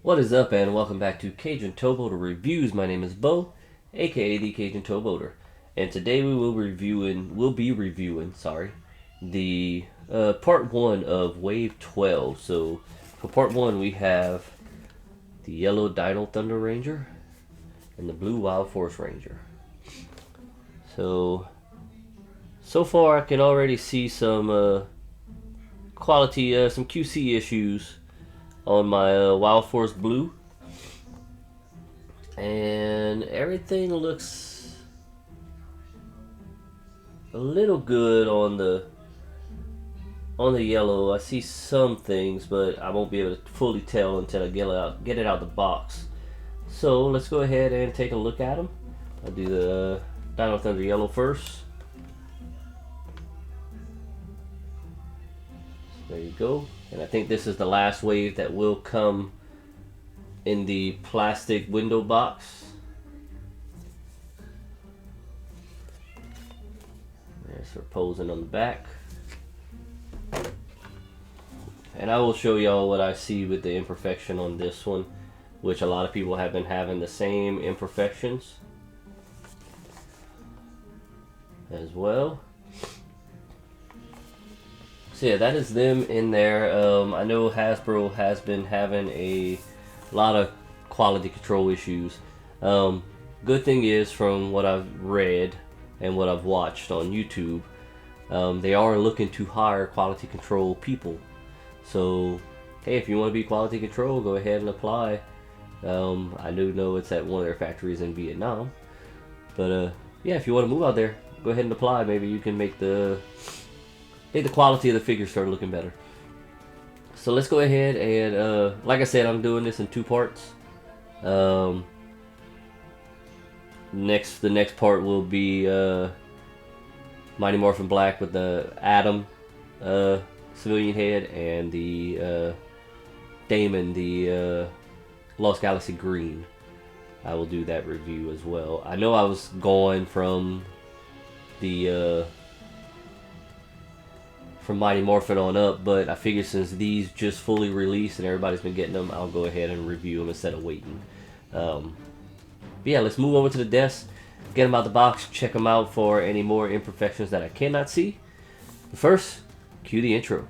What is up, and welcome back to Cajun Towboater Reviews. My name is Bo, aka the Cajun Towboater, and today we'll be reviewing, the part one of Wave 12. So for part one, we have the yellow Dino Thunder Ranger and the blue Wild Force Ranger. So far, I can already see some quality, some QC issues on my Wild Force Blue, and everything looks a little good on the yellow. I see some things, but I won't be able to fully tell until I get it out the box. So let's go ahead and take a look at them. I'll do the Dino Thunder Yellow first. There you go. And I think this is the last wave that will come in the plastic window box. There's her posing on the back. And I will show y'all what I see with the imperfection on this one, which a lot of people have been having the same imperfections as well. So yeah, that is them in there. I know Hasbro has been having a lot of quality control issues. Good thing is, from what I've read and what I've watched on YouTube, they are looking to hire quality control people. So hey, if you want to be quality control, go ahead and apply. I do know it's at one of their factories in Vietnam, but yeah, if you want to move out there, go ahead and apply. Maybe you can make the quality of the figures start looking better. So let's go ahead and, like I said, I'm doing this in two parts. The next part will be Mighty Morphin Black with the Adam civilian head, and the Damon, the Lost Galaxy Green. I will do that review as well. I know I was going from the from Mighty Morphin on up, but I figured since these just fully released and everybody's been getting them, I'll go ahead and review them instead of waiting. But yeah, let's move over to the desk, get them out the box, check them out for any more imperfections that I cannot see. But first, cue the intro.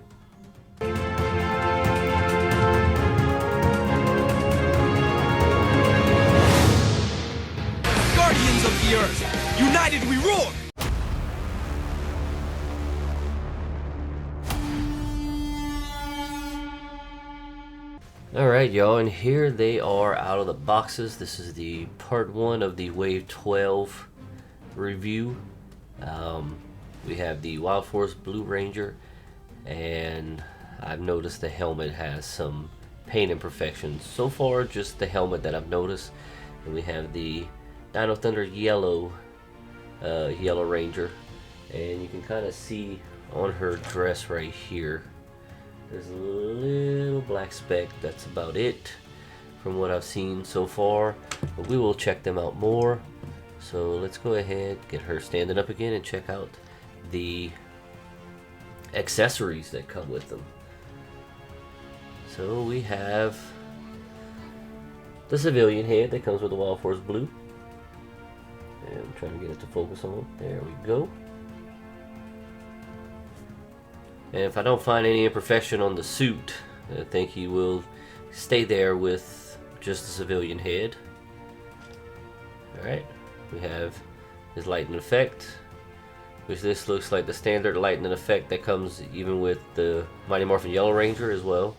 Guardians of the Earth, united we roar! Alright, y'all, and here they are out of the boxes. This is the part one of the Wave 12 review. We have the Wild Force Blue Ranger, and I've noticed the helmet has some paint imperfections. So far, just the helmet that I've noticed. And we have the Dino Thunder Yellow Ranger, and you can kind of see on her dress right here, there's a little black speck. That's about it from what I've seen so far, but we will check them out more. So let's go ahead, get her standing up again, and check out the accessories that come with them. So we have the civilian head that comes with the Wild Force Blue, and I'm trying to get it to focus on. There we go. And if I don't find any imperfection on the suit, I think he will stay there with just the civilian head. Alright, we have his lightning effect, which this looks like the standard lightning effect that comes even with the Mighty Morphin Yellow Ranger as well.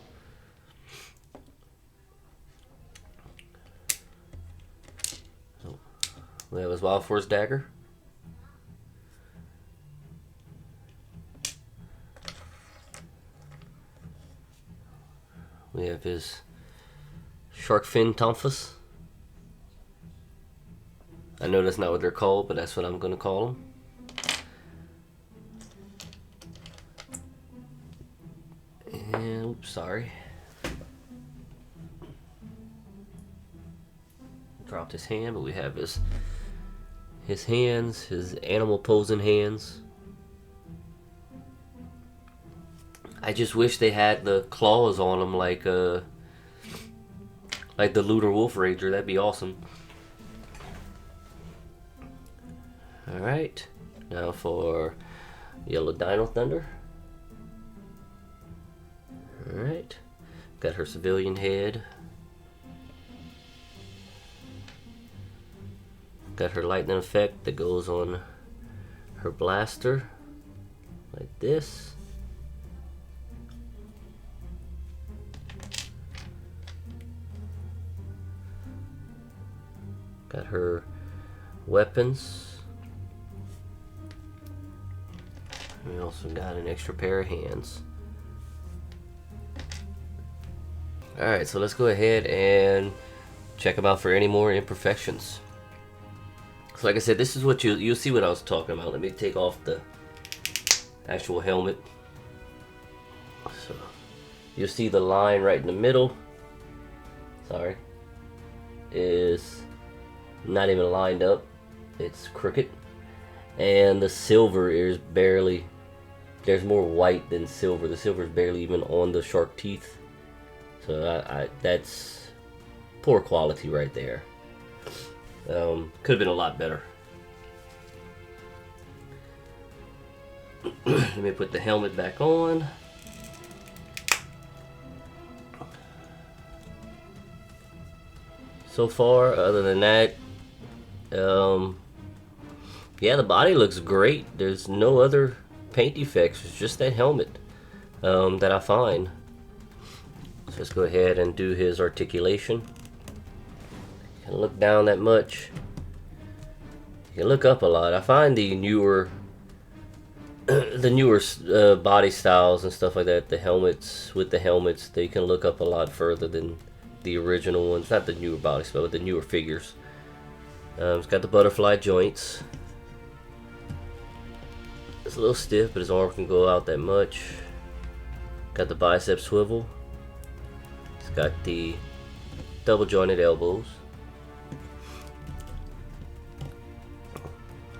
So, we have his Wild Force dagger. We have his shark fin tonfas. I know that's not what they're called, but that's what I'm going to call them. And, oops, sorry. Dropped his hand, but we have his hands, his animal posing hands. I just wish they had the claws on them like Like the Looter Wolf Ranger, that'd be awesome. Alright, now for Yellow Dino Thunder. Alright, got her civilian head. Got her lightning effect that goes on her blaster, like this. Got her weapons. We also got an extra pair of hands. Alright, so let's go ahead and check them out for any more imperfections. So like I said, this is what you'll see what I was talking about. Let me take off the actual helmet. So you'll see the line right in the middle. Sorry. Is not even lined up. It's crooked. And the silver is barely, there's more white than silver. The silver is barely even on the shark teeth. So that's poor quality right there. Could have been a lot better. Let me put the helmet back on. So far, other than that, yeah, the body looks great. There's no other paint defects. It's just that helmet that I find. So let's go ahead and do his articulation. You can look down that much. You can look up a lot. I find the newer body styles and stuff like that, the helmets, they can look up a lot further than the original ones. Not the newer body style, but the newer figures. It's got the butterfly joints. It's a little stiff, but his arm can go out that much. Got the bicep swivel. It's got the double jointed elbows.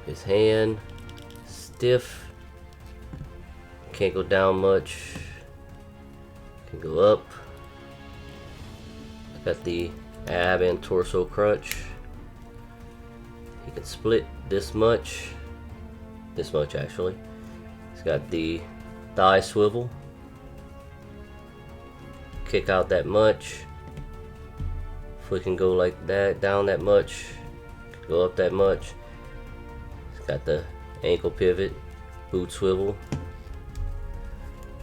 His hand, stiff. Can't go down much. Can go up. Got the ab and torso crunch. He can split this much actually. It's got the thigh swivel. Kick out that much. Foot can go like that, down that much. Go up that much. It's got the ankle pivot, boot swivel.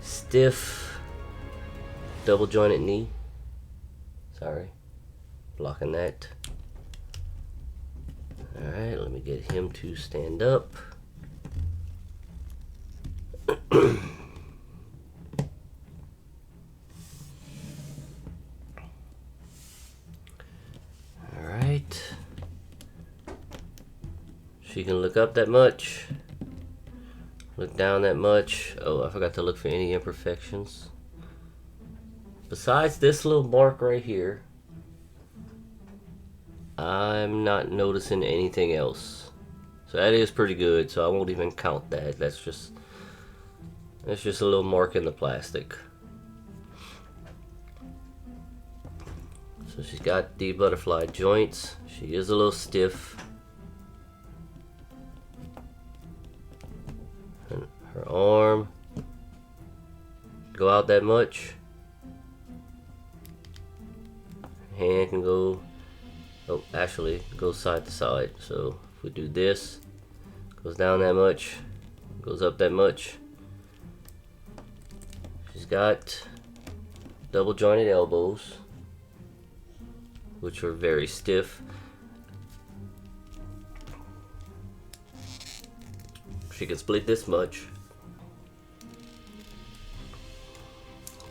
Stiff, double jointed knee. Sorry, blocking that. Alright, let me get him to stand up. Alright. She can look up that much. Look down that much. Oh, I forgot to look for any imperfections. Besides this little mark right here, I'm not noticing anything else. So that is pretty good, so I won't even count that. That's just a little mark in the plastic. So she's got the butterfly joints. She is a little stiff. And her arm go out that much. Her hand can go, oh, actually goes side to side. So if we do this, goes down that much, goes up that much. She's got double jointed elbows, which are very stiff. She can split this much,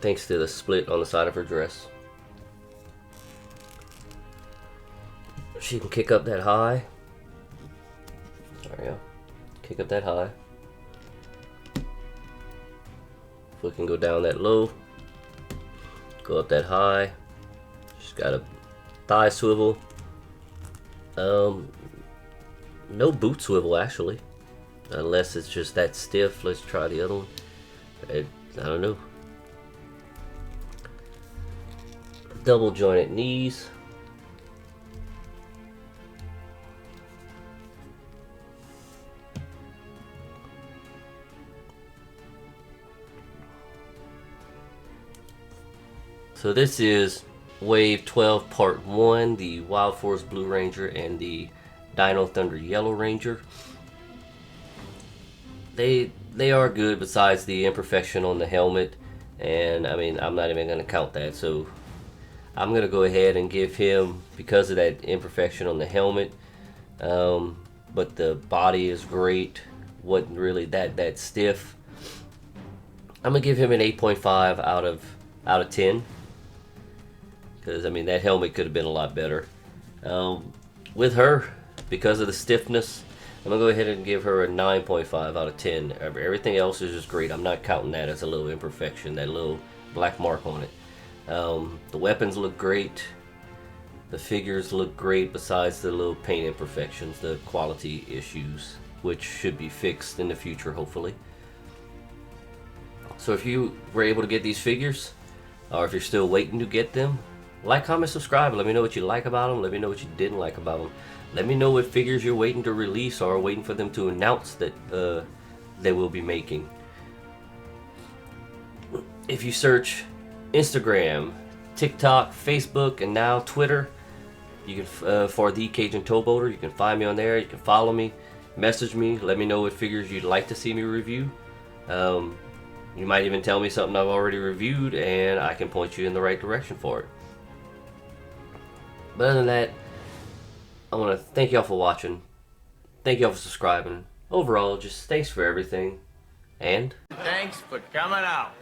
thanks to the split on the side of her dress. She can kick up that high. There we go. Kick up that high. Foot can go down that low. Go up that high. She's got a thigh swivel. No boot swivel actually, unless it's just that stiff. Let's try the other one. I don't know. Double jointed knees. So this is Wave 12 Part 1, the Wild Force Blue Ranger and the Dino Thunder Yellow Ranger. They are good besides the imperfection on the helmet, and I mean, I'm not even going to count that, so I'm going to go ahead and give him, because of that imperfection on the helmet, but the body is great, wasn't really that stiff. I'm going to give him an 8.5 out of 10. Because, I mean, that helmet could have been a lot better. With her, because of the stiffness, I'm going to go ahead and give her a 9.5 out of 10. Everything else is just great. I'm not counting that as a little imperfection, that little black mark on it. The weapons look great. The figures look great besides the little paint imperfections, the quality issues, which should be fixed in the future, hopefully. So if you were able to get these figures, or if you're still waiting to get them, like, comment, subscribe. Let me know what you like about them. Let me know what you didn't like about them. Let me know what figures you're waiting to release or waiting for them to announce that they will be making. If you search Instagram, TikTok, Facebook, and now Twitter, you can for the Cajun Towboater, you can find me on there. You can follow me, message me. Let me know what figures you'd like to see me review. You might even tell me something I've already reviewed, and I can point you in the right direction for it. But other than that, I want to thank y'all for watching. Thank y'all for subscribing. Overall, just thanks for everything. And Thanks for coming out.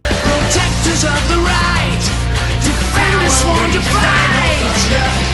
Protectors of the right, defenders sworn to fight.